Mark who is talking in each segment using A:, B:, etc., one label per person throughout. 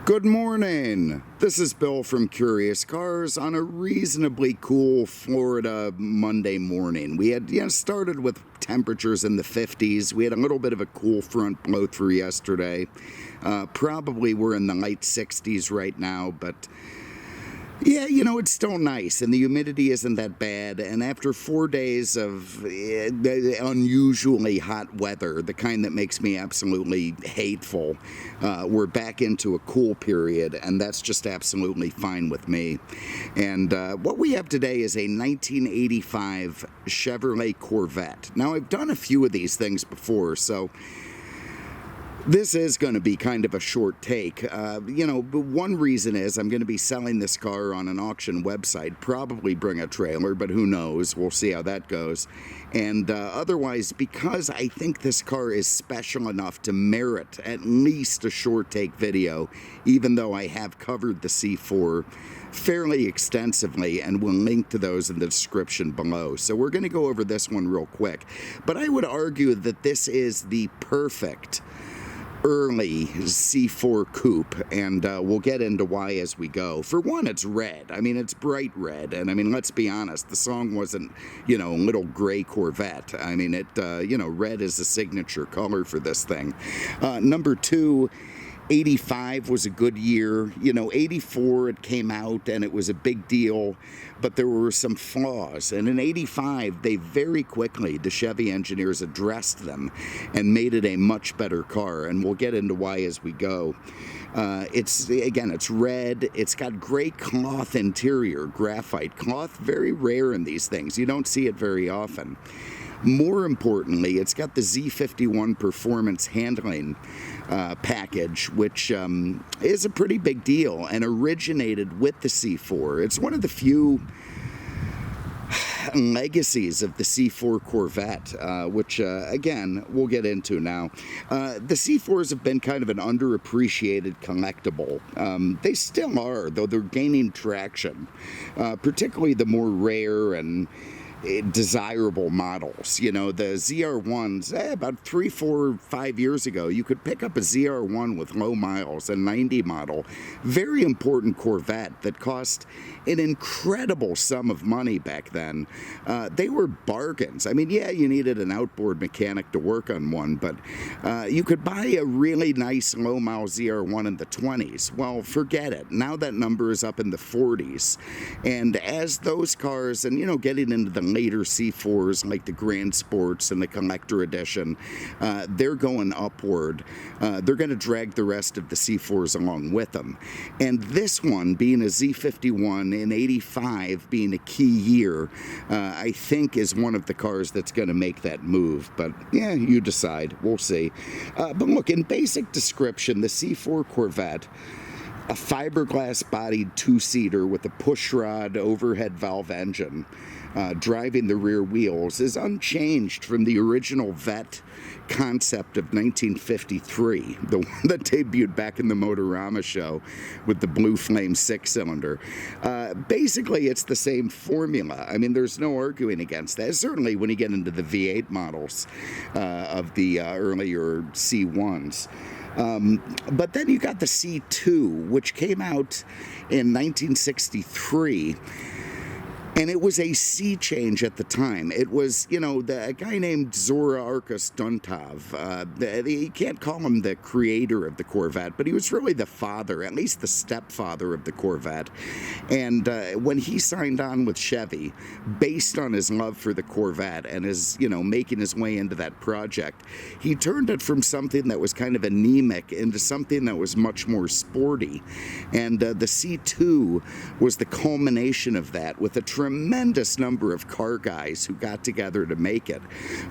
A: Good morning. This is Bill from Curious Cars on a reasonably cool Florida Monday morning. We had started with temperatures in the 50s. We had a little bit of a cool front blow through yesterday. Probably we're in the light 60s right now, but yeah, it's still nice, and the humidity isn't that bad, and after 4 days of unusually hot weather, the kind that makes me absolutely hateful, we're back into a cool period, and that's just absolutely fine with me. And what we have today is a 1985 Chevrolet Corvette. Now, I've done a few of these things before, so this is going to be kind of a short take. But one reason is I'm going to be selling this car on an auction website, probably bring a trailer, but who knows, we'll see how that goes. And otherwise, because I think this car is special enough to merit at least a short take video, even though I have covered the C4 fairly extensively and will link to those in the description below. So we're going to go over this one real quick. But I would argue that this is the perfect early C4 coupe, and we'll get into why as we go. For one, it's red. I mean, it's bright red, and I mean, let's be honest, the song wasn't, little gray Corvette. I mean, red is a signature color for this thing. Number two, 85 was a good year. 84 it came out and it was a big deal, but there were some flaws. And in 85, they very quickly, the Chevy engineers addressed them and made it a much better car. And we'll get into why as we go. It's red. It's got gray cloth interior, graphite cloth, very rare in these things. You don't see it very often. More importantly, it's got the Z51 performance handling package, which is a pretty big deal and originated with the C4. It's one of the few legacies of the C4 Corvette, which again we'll get into now. The C4s have been kind of an underappreciated collectible. They still are, though they're gaining traction, particularly the more rare and desirable models. The ZR1s, about 3, 4, 5 years ago, you could pick up a ZR1 with low miles, a 90 model, very important Corvette that cost an incredible sum of money back then. They were bargains. I mean, yeah, you needed an outboard mechanic to work on one, but you could buy a really nice low mile ZR1 in the 20s. Well, forget it. Now that number is up in the 40s. And as those cars, and getting into the later C4s like the Grand Sports and the Collector Edition, they're going upward. They're going to drag the rest of the C4s along with them. And this one, being a Z51 in 85, being a key year, I think is one of the cars that's going to make that move. But yeah, you decide. We'll see. But look, in basic description, the C4 Corvette, a fiberglass-bodied two-seater with a pushrod overhead valve engine driving the rear wheels, is unchanged from the original Vette concept of 1953, the one that debuted back in the Motorama show with the Blue Flame 6-cylinder. Basically, it's the same formula. I mean, there's no arguing against that. Certainly when you get into the V8 models of the earlier C1s. But then you got the C2, which came out in 1963. And it was a sea change at the time. It was, a guy named Zora Arkus Duntov. You can't call him the creator of the Corvette, but he was really the father, at least the stepfather of the Corvette. And when he signed on with Chevy, based on his love for the Corvette and his, making his way into that project, he turned it from something that was kind of anemic into something that was much more sporty. And the C2 was the culmination of that, with a tremendous number of car guys who got together to make it.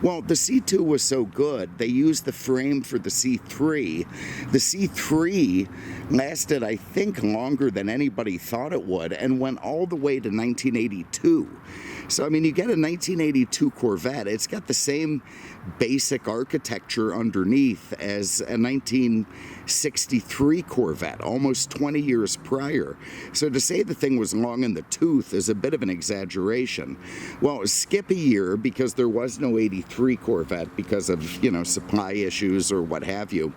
A: Well, the C2 was so good, they used the frame for the C3. The C3 lasted, I think, longer than anybody thought it would, and went all the way to 1982. So, I mean, you get a 1982 Corvette, it's got the same basic architecture underneath as a 1963 Corvette, almost 20 years prior. So to say the thing was long in the tooth is a bit of an exaggeration. Well, skip a year because there was no 83 Corvette because of, supply issues or what have you.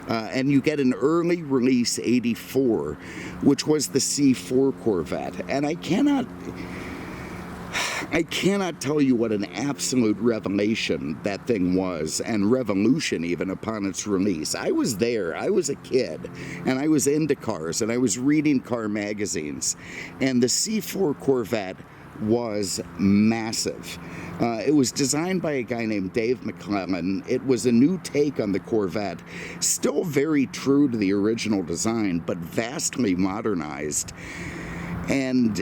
A: And you get an early release 84, which was the C4 Corvette. And I cannot tell you what an absolute revelation that thing was, and revolution even upon its release. I was there. I was a kid, and I was into cars, and I was reading car magazines. And the C4 Corvette was massive. It was designed by a guy named Dave McClellan. It was a new take on the Corvette, still very true to the original design, but vastly modernized. And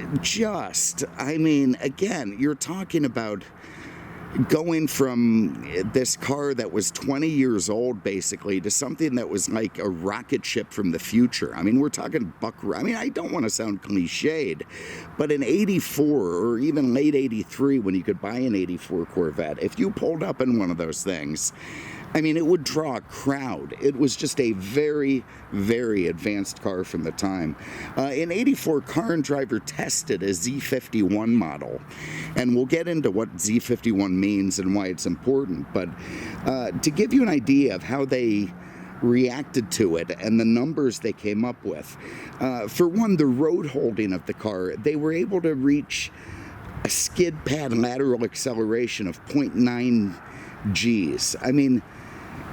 A: again, you're talking about going from this car that was 20 years old, basically, to something that was like a rocket ship from the future. I mean, we're talking I don't want to sound cliched, but in 84 or even late 83, when you could buy an 84 Corvette, if you pulled up in one of those things, it would draw a crowd. It was just a very, very advanced car from the time. In 84, Car and Driver tested a Z51 model, and we'll get into what Z51 means and why it's important, but to give you an idea of how they reacted to it and the numbers they came up with. For one, the road holding of the car, they were able to reach a skid pad lateral acceleration of 0.9 Gs.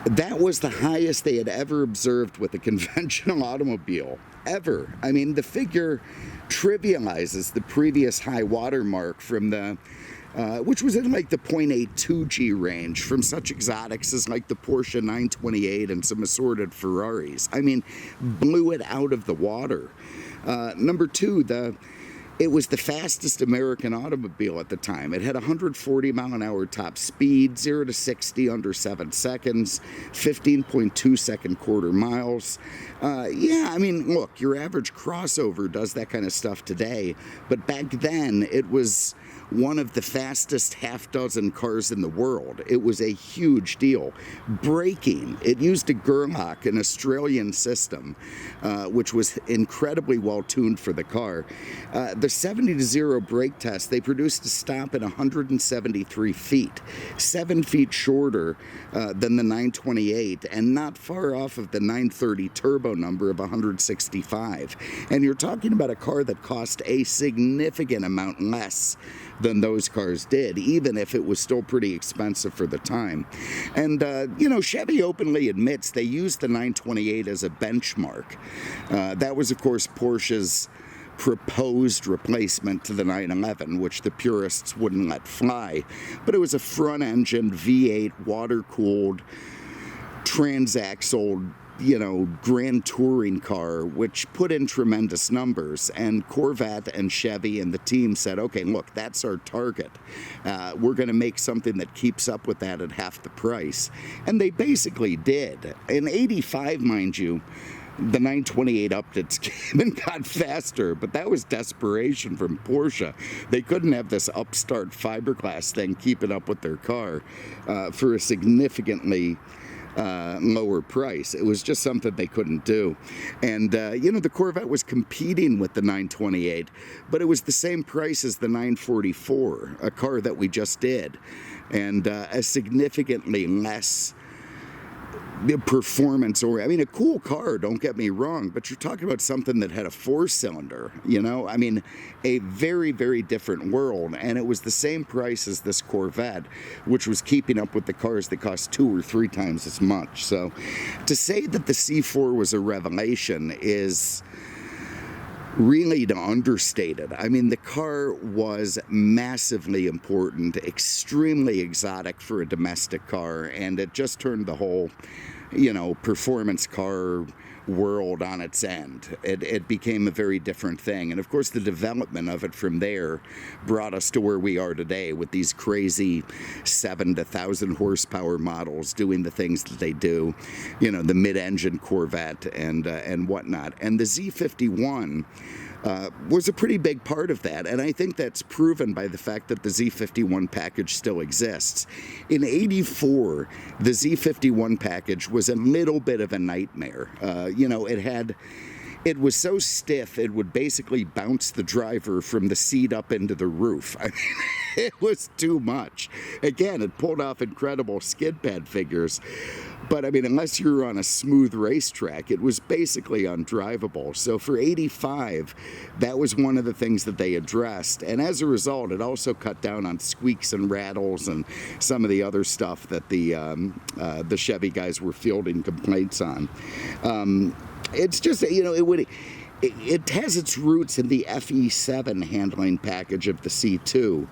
A: That was the highest they had ever observed with a conventional automobile, ever. The figure trivializes the previous high water mark from the, which was in like the 0.82 G range from such exotics as like the Porsche 928 and some assorted Ferraris. Blew it out of the water. Number two, it was the fastest American automobile at the time. It had 140 mile an hour top speed, 0 to 60 under 7 seconds, 15.2 second quarter miles. Look, your average crossover does that kind of stuff today, but back then it was one of the fastest half dozen cars in the world. It was a huge deal. Braking, it used a Gerlach, an Australian system, which was incredibly well tuned for the car. The 70-0 brake test, they produced a stop at 173 feet, 7 feet shorter than the 928, and not far off of the 930 turbo number of 165. And you're talking about a car that cost a significant amount less than those cars did, even if it was still pretty expensive for the time. And, Chevy openly admits they used the 928 as a benchmark. That was, of course, Porsche's proposed replacement to the 911, which the purists wouldn't let fly. But it was a front-engined V8, water-cooled, transaxle, grand touring car, which put in tremendous numbers. And Corvette and Chevy and the team said, okay, look, that's our target. We're going to make something that keeps up with that at half the price. And they basically did. In 85, mind you, the 928 upped its game and got faster, but that was desperation from Porsche. They couldn't have this upstart fiberglass thing keeping up with their car for a significantly lower price. It was just something they couldn't do. And, the Corvette was competing with the 928, but it was the same price as the 944, a car that we just did, and a significantly less performance, or a cool car, don't get me wrong, but you're talking about something that had a 4-cylinder, a very, very different world. And it was the same price as this Corvette, which was keeping up with the cars that cost 2 or 3 times as much. So to say that the C4 was a revelation is really to understate it. The car was massively important, extremely exotic for a domestic car, and it just turned the whole, performance car world on its end. It became a very different thing. And of course, the development of it from there brought us to where we are today with these crazy 7 to 1,000 horsepower models doing the things that they do, the mid-engine Corvette and whatnot. And the Z51 was a pretty big part of that, and I think that's proven by the fact that the Z51 package still exists. In 84, the Z51 package was a little bit of a nightmare. it was so stiff it would basically bounce the driver from the seat up into the roof. I mean, it was too much. Again, it pulled off incredible skid pad figures, but I mean, unless you're on a smooth racetrack, it was basically undrivable. So for 85, that was one of the things that they addressed, and as a result, it also cut down on squeaks and rattles and some of the other stuff that the Chevy guys were fielding complaints on. It's just, you know, it has its roots in the FE7 handling package of the C2.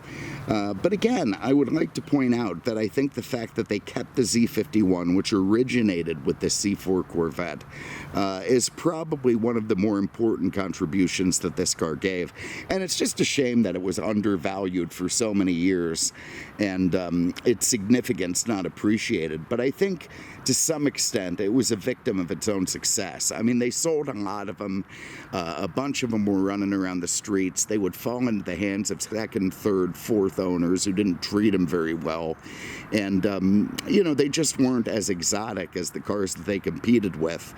A: But again, I would like to point out that I think the fact that they kept the Z51, which originated with the C4 Corvette, is probably one of the more important contributions that this car gave. And it's just a shame that it was undervalued for so many years and its significance not appreciated. But I think to some extent it was a victim of its own success. I mean, they sold a lot of them. A bunch of them were running around the streets. They would fall into the hands of second, third, fourth owners who didn't treat them very well. And, you know, they just weren't as exotic as the cars that they competed with.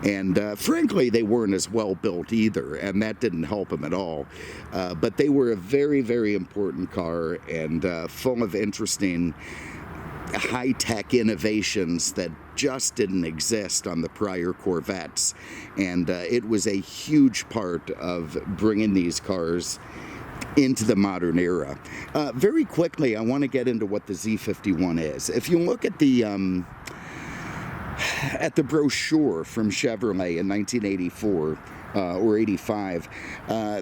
A: And frankly, they weren't as well built either, and that didn't help them at all. But they were a very, very important car and full of interesting high-tech innovations that just didn't exist on the prior Corvettes, and it was a huge part of bringing these cars into the modern era. Very quickly, I want to get into what the Z51 is. If you look at the brochure from Chevrolet in 1984, or 85,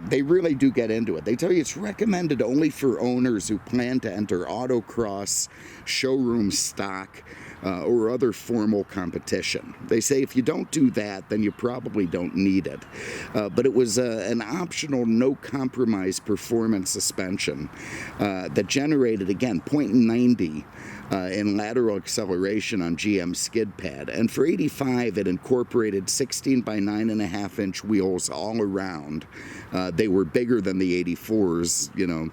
A: they really do get into it. They tell you it's recommended only for owners who plan to enter autocross, showroom stock, or other formal competition. They say if you don't do that, then you probably don't need it. But it was an optional, no-compromise performance suspension that generated, again, 0.90 in lateral acceleration on GM skid pad. And for 85, it incorporated 16 by 9.5 inch wheels all around. They were bigger than the 84s, you know,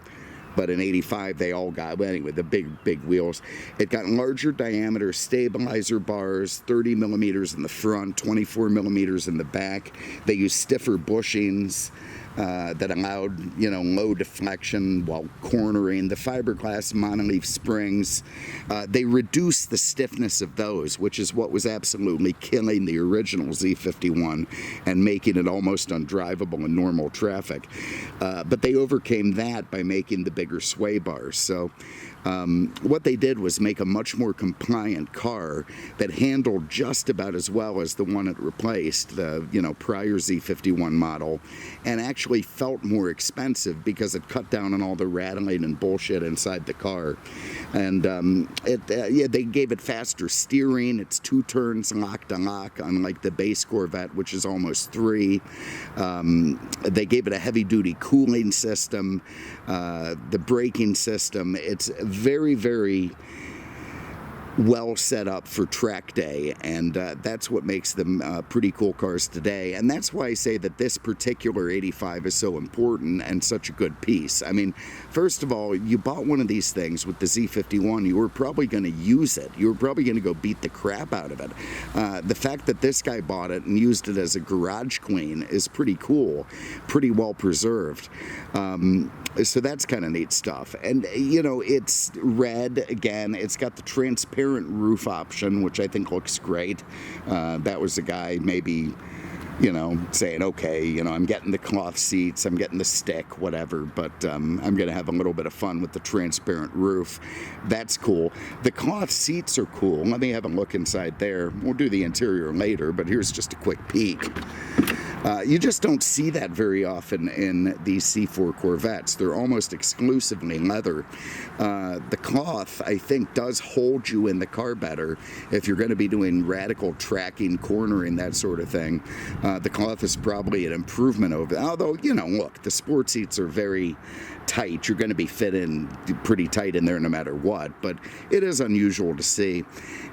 A: but in 85 they all got, well, anyway, the big wheels. It got larger diameter stabilizer bars, 30 millimeters in the front, 24 millimeters in the back. They used stiffer bushings that allowed, you know, low deflection while cornering. The fiberglass monoleaf springs, they reduced the stiffness of those, which is what was absolutely killing the original Z51 and making it almost undrivable in normal traffic. But they overcame that by making the bigger sway bars. So what they did was make a much more compliant car that handled just about as well as the one it replaced, the, you know, prior Z51 model, and actually felt more expensive because it cut down on all the rattling and bullshit inside the car. And yeah, they gave it faster steering. It's 2 turns lock to lock, unlike the base Corvette, which is almost 3. They gave it a heavy-duty cooling system, the braking system. It's very, very well set up for track day, and that's what makes them pretty cool cars today. And that's why I say that this particular 85 is so important and such a good piece. I mean, first of all, you bought one of these things with the Z51, you were probably going to use it. You were probably going to go beat the crap out of it. The fact that this guy bought it and used it as a garage clean is pretty cool, pretty well preserved. So that's kind of neat stuff. And, you know, it's red, again, it's got the transparent roof option, which I think looks great. That was the guy maybe, you know, saying, okay, you know, I'm getting the cloth seats, I'm getting the stick, whatever, but I'm going to have a little bit of fun with the transparent roof. That's cool. The cloth seats are cool. Let me have a look inside there. We'll do the interior later, but here's just a quick peek. You just don't see that very often in these C4 Corvettes. They're almost exclusively leather. The cloth, I think, does hold you in the car better if you're going to be doing radical tracking, cornering, that sort of thing. The cloth is probably an improvement over it. Although, you know, look, the sport seats are very tight. You're going to be fit in pretty tight in there no matter what, but it is unusual to see.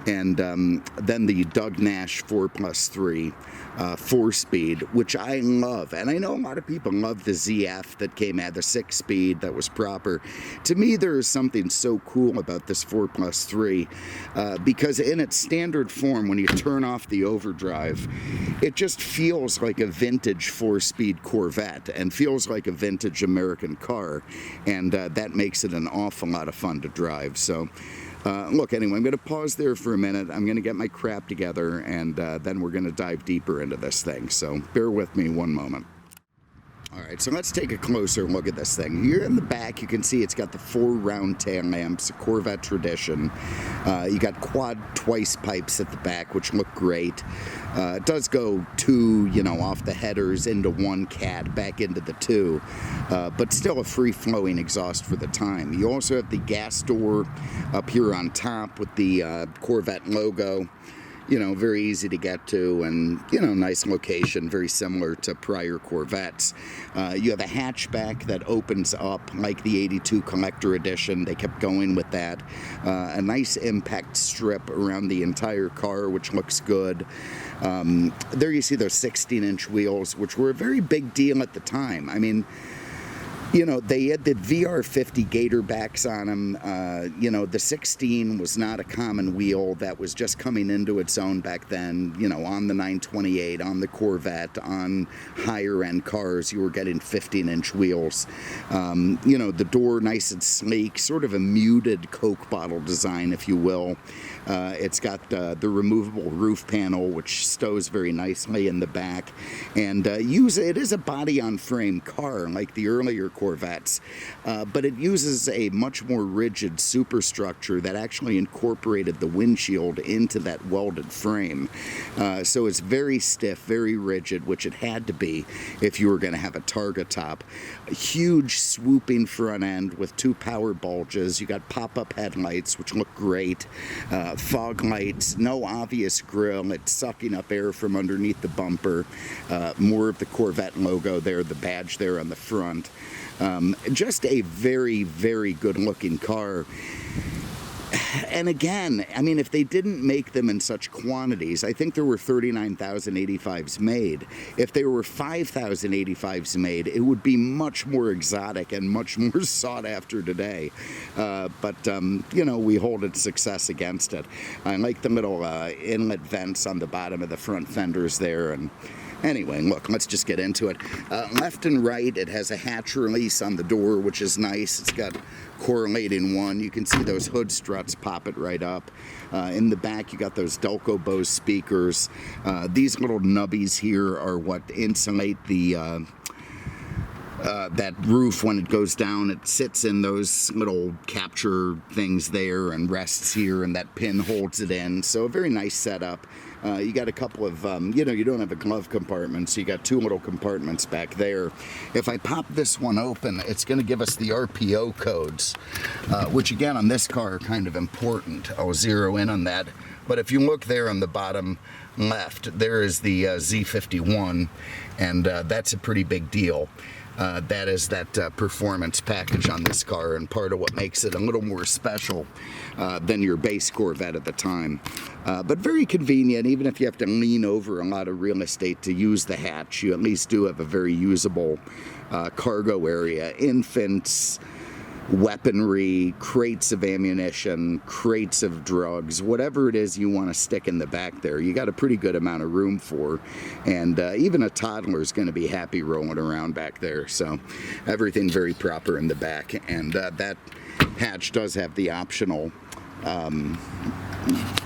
A: And then the Doug Nash 4+3 4-speed, which I love. And I know a lot of people love the ZF that came out, the 6-speed that was proper. To me, there is something so cool about this 4+3 because in its standard form, when you turn off the overdrive, it just feels like a vintage 4-speed Corvette and feels like a vintage American car, and that makes it an awful lot of fun to drive. So look, anyway, I'm going to pause there for a minute. I'm going to get my crap together, and then we're going to dive deeper into this thing. So bear with me one moment. All right, so let's take a closer look at this thing. Here in the back, you can see it's got the 4 round tail lamps, a Corvette tradition. You got quad twice pipes at the back, which look great. It does go 2, off the headers into 1 cat, back into the 2, but still a free-flowing exhaust for the time. You also have the gas door up here on top with the Corvette logo. Very easy to get to, and, nice location, very similar to prior Corvettes. You have a hatchback that opens up like the 82 Collector Edition. They kept going with that. A nice impact strip around the entire car, which looks good. There you see those 16-inch wheels, which were a very big deal at the time. I mean, they had the VR50 gator backs on them. The 16 was not a common wheel that was just coming into its own back then. On the 928, on the Corvette, on higher end cars, you were getting 15-inch wheels. The door nice and sleek, sort of a muted Coke bottle design, if you will. It's got the removable roof panel, which stows very nicely in the back. And it is a body-on-frame car, like the earlier Corvettes, but it uses a much more rigid superstructure that actually incorporated the windshield into that welded frame. So it's very stiff, very rigid, which it had to be if you were going to have a Targa top. A huge swooping front end with 2 power bulges. You got pop-up headlights, which look great. Fog lights, no obvious grille. It's sucking up air from underneath the bumper. More of the Corvette logo there, the badge there on the front. Just a very, very good looking car. And again, I mean, if they didn't make them in such quantities, I think there were 39,000 85s made. If there were 5,000 85s made, it would be much more exotic and much more sought after today. But we hold its success against it. I like the little inlet vents on the bottom of the front fenders there. And anyway, look, let's just get into it. Left and right, it has a hatch release on the door, which is nice. It's got correlating one. You can see those hood struts pop it right up. In the back, you got those Delco Bose speakers. These little nubbies here are what insulate the that roof when it goes down. It sits in those little capture things there and rests here, and that pin holds it in. So a very nice setup. You got a couple of, you don't have a glove compartment, so you got 2 little compartments back there. If I pop this one open, it's going to give us the RPO codes, which again on this car are kind of important. I'll zero in on that. But if you look there on the bottom left, there is the Z51, and that's a pretty big deal. That is that performance package on this car, and part of what makes it a little more special than your base Corvette at the time. But very convenient. Even if you have to lean over a lot of real estate to use the hatch, you at least do have a very usable cargo area. Infants, weaponry, crates of ammunition, crates of drugs, whatever it is you want to stick in the back there, you got a pretty good amount of room for. And even a toddler is going to be happy rolling around back there. So everything very proper in the back. And that hatch does have the optional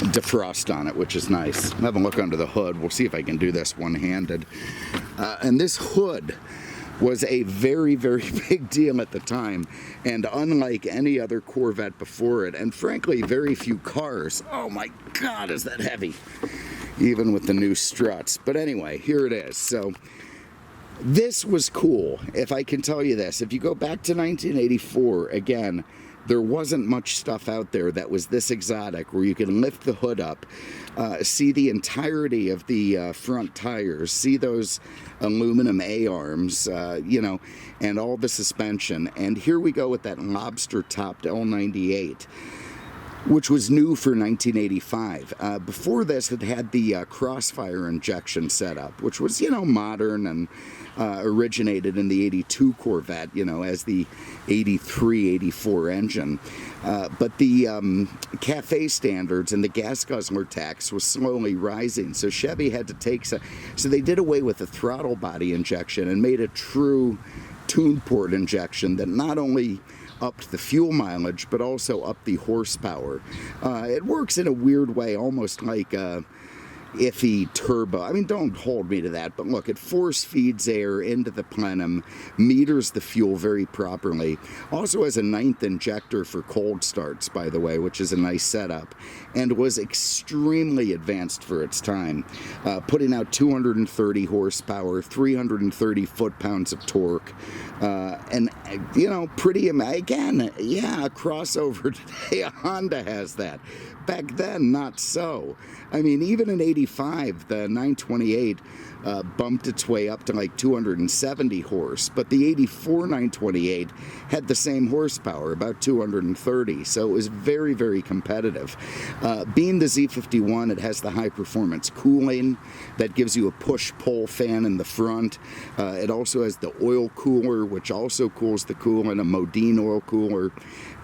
A: defrost on it, which is nice. Have a look under the hood. We'll see if I can do this one-handed. And this hood was a very, very big deal at the time, and unlike any other Corvette before it, and frankly very few cars. Oh my God, is that heavy, even with the new struts. But anyway, here it is. So this was cool, if I can tell you this. If you go back to 1984, again, there wasn't much stuff out there that was this exotic, where you can lift the hood up, see the entirety of the front tires, see those aluminum A-arms, you know, and all the suspension. And here we go with that lobster-topped L98, which was new for 1985. Before this, it had the crossfire injection setup, which was, you know, modern and originated in the 82 Corvette, you know, as the 83, 84 engine. But the CAFE standards and the gas guzzler tax was slowly rising, so Chevy had to take so they did away with the throttle body injection and made a true tune port injection that not only upped the fuel mileage, but also upped the horsepower. It works in a weird way, almost like a iffy turbo. I mean, don't hold me to that, but look, it force feeds air into the plenum, meters the fuel very properly. Also has a 9th injector for cold starts, by the way, which is a nice setup, and was extremely advanced for its time, putting out 230 horsepower, 330 foot-pounds of torque, and, you know, pretty, again, yeah, a crossover today, a Honda has that. Back then, not so. I mean, even in 85, the 928 bumped its way up to like 270 horse, but the 84 928 had the same horsepower, about 230, so it was very, very competitive. Being the Z51, it has the high-performance cooling that gives you a push-pull fan in the front. It also has the oil cooler, which also cools the coolant, a Modine oil cooler,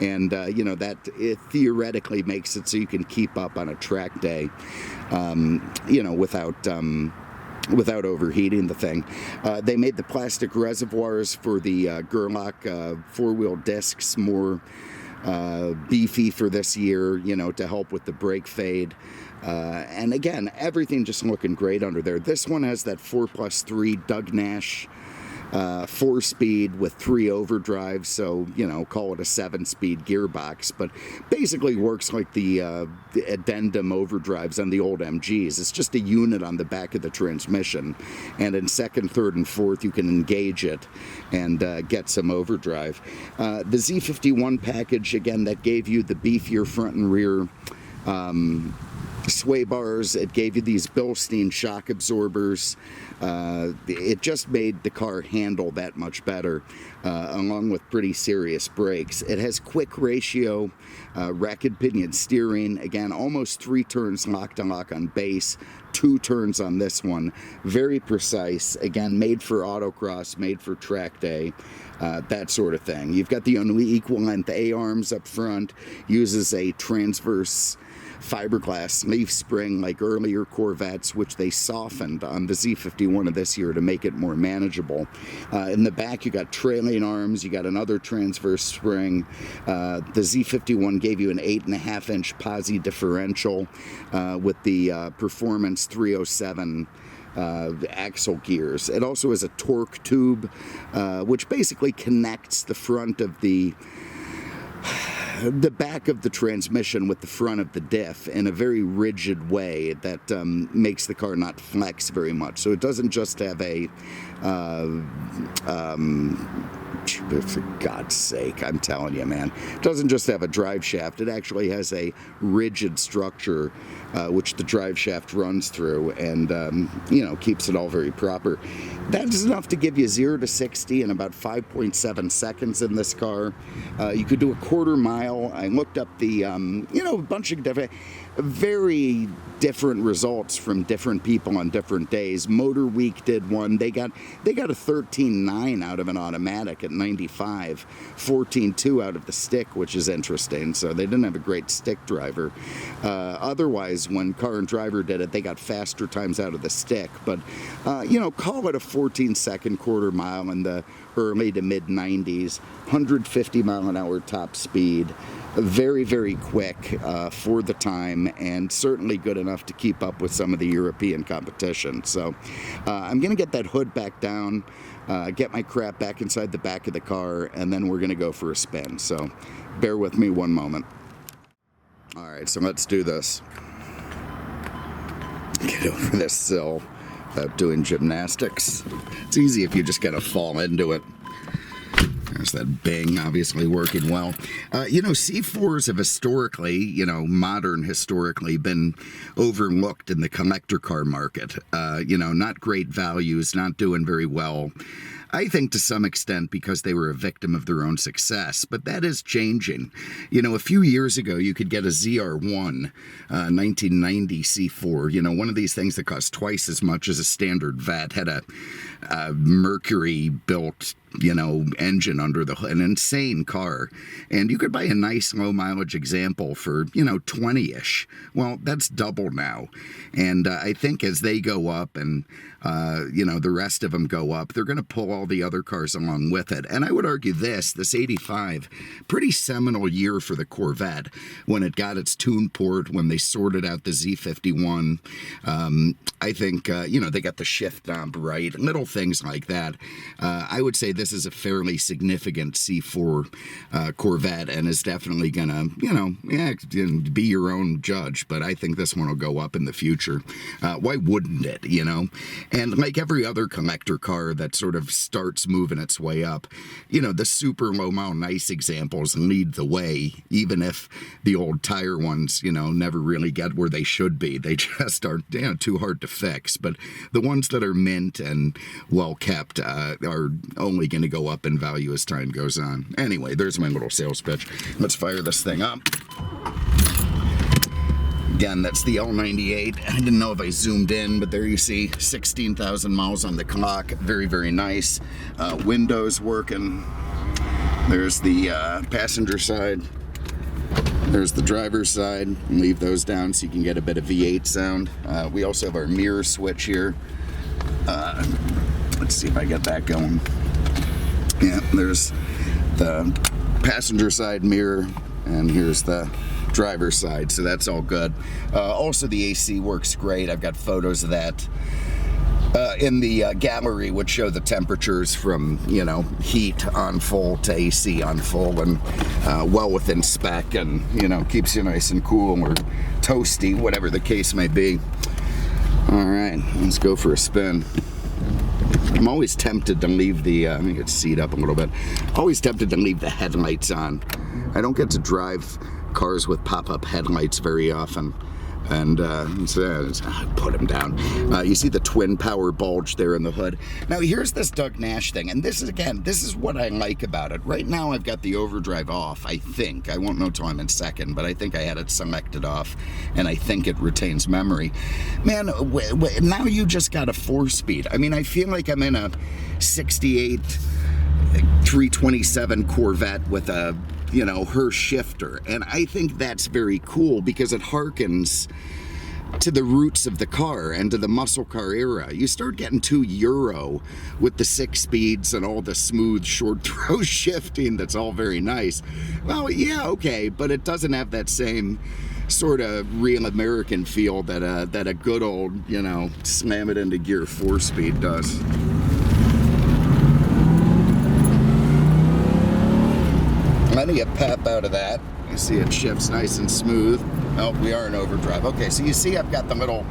A: and you know, that it theoretically makes it so you can keep up on a track day, you know, without overheating the thing. They made the plastic reservoirs for the Gerlach four-wheel discs more beefy for this year, you know, to help with the brake fade. And again, everything just looking great under there. This one has that 4+3 Doug Nash 4-speed with 3 overdrives, so, you know, call it a 7-speed gearbox, but basically works like the addendum overdrives on the old MGs. It's just a unit on the back of the transmission, and in second, third, and fourth you can engage it and get some overdrive. The Z51 package, again, that gave you the beefier front and rear sway bars. It gave you these Bilstein shock absorbers. It just made the car handle that much better, along with pretty serious brakes. It has quick ratio racket pinion steering. Again, almost 3 turns lock-to-lock on base, 2 turns on this one. Very precise. Again, made for autocross, made for track day, that sort of thing. You've got the unequal length A-arms up front, uses a transverse fiberglass leaf spring like earlier Corvettes, which they softened on the Z51 of this year to make it more manageable. In the back, you got trailing arms, you got another transverse spring. The Z51 gave you an 8.5-inch posi differential with the Performance 307 axle gears. It also has a torque tube, which basically connects the front of the back of the transmission with the front of the diff in a very rigid way that makes the car not flex very much. So it doesn't just have a for God's sake, I'm telling you, man, it doesn't just have a drive shaft. It actually has a rigid structure which the drive shaft runs through, and you know, keeps it all very proper. That's enough to give you 0 to 60 in about 5.7 seconds in this car. You could do a quarter mile. I looked up the you know, a bunch of different, very different results from different people on different days. Motorweek did one. They got a 13.9 out of an automatic at 95, 14.2 out of the stick, which is interesting. So they didn't have a great stick driver. Otherwise, when Car and Driver did it, they got faster times out of the stick. But you know, call it a 14-second quarter mile in the early to mid 90s, 150 mile an hour top speed. Very, very quick for the time, and certainly good enough to keep up with some of the European competition. So I'm going to get that hood back down, get my crap back inside the back of the car, and then we're going to go for a spin. So bear with me one moment. All right, so let's do this. Get over this sill without doing gymnastics. It's easy if you just kind of fall into it. There's that Bing, obviously working well. You know, C4s have historically, you know, modern historically, been overlooked in the collector car market. You know, not great values, not doing very well. I think to some extent because they were a victim of their own success, but that is changing. You know, a few years ago, you could get a ZR1 1990 C4, you know, one of these things that cost twice as much as a standard vet, had a Mercury-built, you know, engine under the hood, an insane car. And you could buy a nice low mileage example for, you know, 20-ish. Well, that's double now. And I think as they go up and, you know, the rest of them go up, they're going to pull all the other cars along with it. And I would argue this 85, pretty seminal year for the Corvette when it got its tune port, when they sorted out the Z51. I think, you know, they got the shift knob right, little things like that. I would say this is a fairly significant C4 Corvette and is definitely gonna, you know, yeah, be your own judge, but I think this one will go up in the future. Why wouldn't it, you know? And like every other collector car that sort of starts moving its way up, you know, the super low mile nice examples lead the way, even if the old tire ones, you know, never really get where they should be. They just are, you know, too hard to fix. But the ones that are mint and well kept are only going to go up in value as time goes on. Anyway, there's my little sales pitch. Let's fire this thing up. Again, that's the L98. I didn't know if I zoomed in, but there you see 16,000 miles on the clock. Very, very nice. Windows working. There's the passenger side. There's the driver's side. Leave those down so you can get a bit of V8 sound. We also have our mirror switch here. Let's see if I get that going. Yeah, there's the passenger side mirror, and here's the driver's side, so that's all good. Also, the AC works great. I've got photos of that in the gallery, which show the temperatures from, you know, heat on full to AC on full, and well within spec, and, you know, keeps you nice and cool or toasty, whatever the case may be. All right, let's go for a spin. I'm always tempted to leave the, let me get the seat up a little bit. Always tempted to leave the headlights on. I don't get to drive cars with pop-up headlights very often. And so put them down. You see the twin power bulge there in the hood. Now here's this Doug Nash thing, and this is, again, this is what I like about it. Right now I've got the overdrive off, I think. I won't know till I'm in second, but I think I had it selected off, and I think it retains memory. Man, now you just got a 4-speed. I mean, I feel like I'm in a 68 327 Corvette with a, you know, her shifter, and I think that's very cool because it harkens to the roots of the car and to the muscle car era. You start getting too Euro with the 6 speeds and all the smooth short throw shifting that's all very nice. Well, yeah, okay, but it doesn't have that same sort of real American feel that a good old, you know, slam it into gear 4-speed does. Plenty of pep out of that. You see it shifts nice and smooth. Oh, we are in overdrive. Okay, so you see I've got the little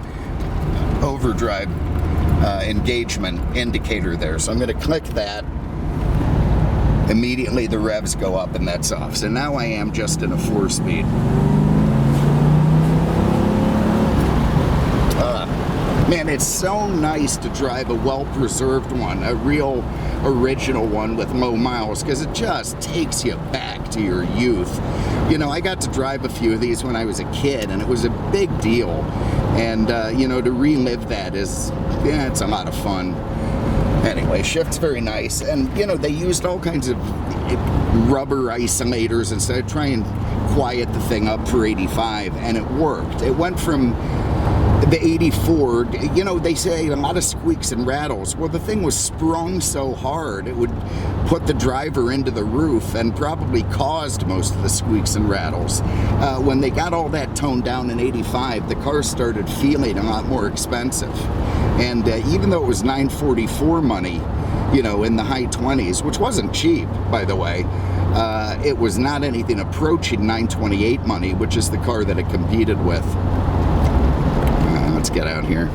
A: overdrive engagement indicator there. So I'm going to click that. Immediately the revs go up and that's off. So now I am just in a 4-speed. Man, it's so nice to drive a well-preserved one, a real original one with low miles, because it just takes you back to your youth. You know, I got to drive a few of these when I was a kid, and it was a big deal. And, you know, to relive that is, yeah, it's a lot of fun. Anyway, shift's very nice. And, you know, they used all kinds of rubber isolators instead of trying to quiet the thing up for 85, and it worked. It went from the 84, you know, they say a lot of squeaks and rattles. Well, the thing was sprung so hard, it would put the driver into the roof and probably caused most of the squeaks and rattles. When they got all that toned down in 85, the car started feeling a lot more expensive. And even though it was $944 money, you know, in the high 20s, which wasn't cheap, by the way, it was not anything approaching $928 money, which is the car that it competed with. Let's get out here.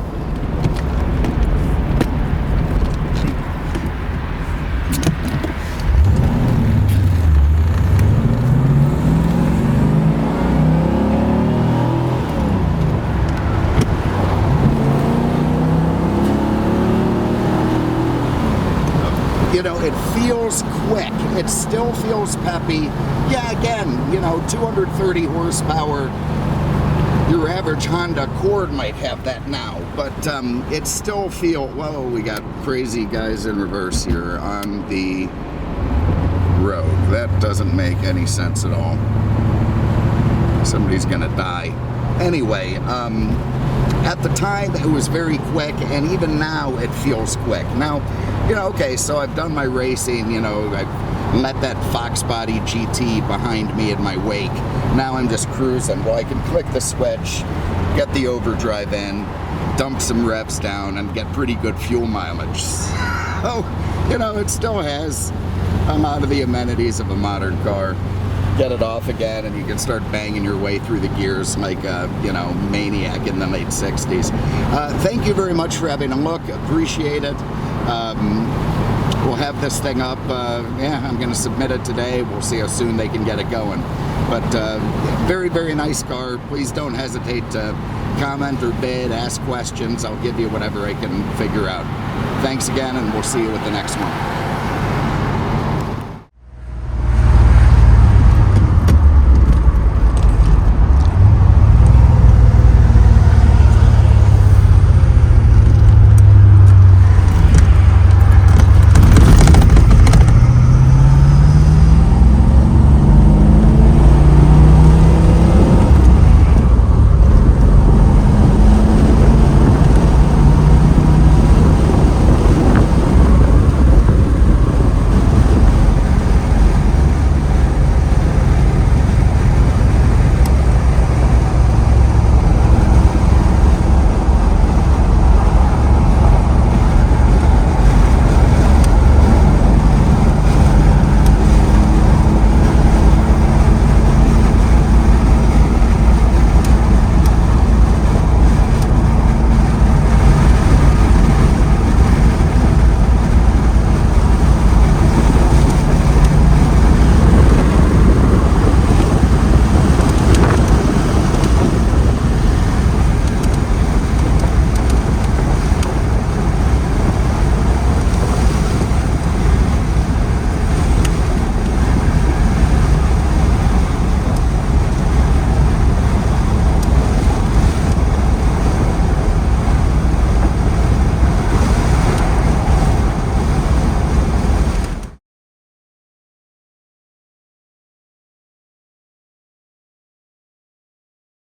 A: happy. Yeah, again, you know, 230 horsepower. Your average Honda Accord might have that now, but it still well, we got crazy guys in reverse here on the road. That doesn't make any sense at all. Somebody's gonna die. Anyway, at the time it was very quick, and even now it feels quick. Now, you know, okay, so I've done my racing, you know, I've let that Fox Body GT behind me in my wake. Now I'm just cruising. Well, I can click the switch, get the overdrive in, dump some revs down, and get pretty good fuel mileage. So, you know, it still has a lot of the amenities of a modern car. Get it off again, and you can start banging your way through the gears like a, you know, maniac in the late 60s. Thank you very much for having a look. Appreciate it. We'll have this thing up. Yeah, I'm going to submit it today. We'll see how soon they can get it going. But very, very nice car. Please don't hesitate to comment or bid, ask questions. I'll give you whatever I can figure out. Thanks again, and we'll see you with the next one.